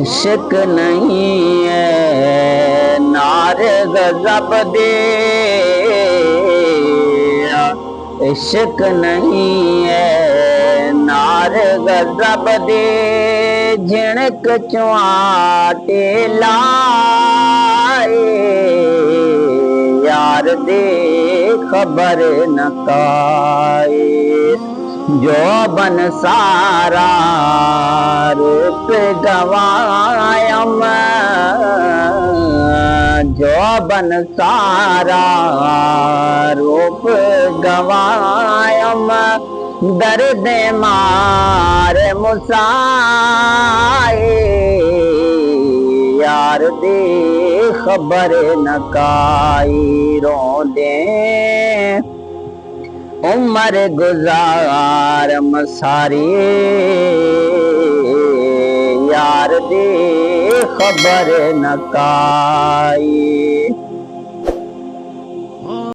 इश्क नहीं है नार गज़ब दे, इश्क नहीं है नार गज़ब दे, झिणक चुआटे लाए यार दे खबर न काए। जो बन सारा रूप गवायम, जो बन सारा रूप गवायम, दर्द मार मुसाए यार दे खबर न काई। रो दे उम्र गुजार मसारी यार दे खबर न काई।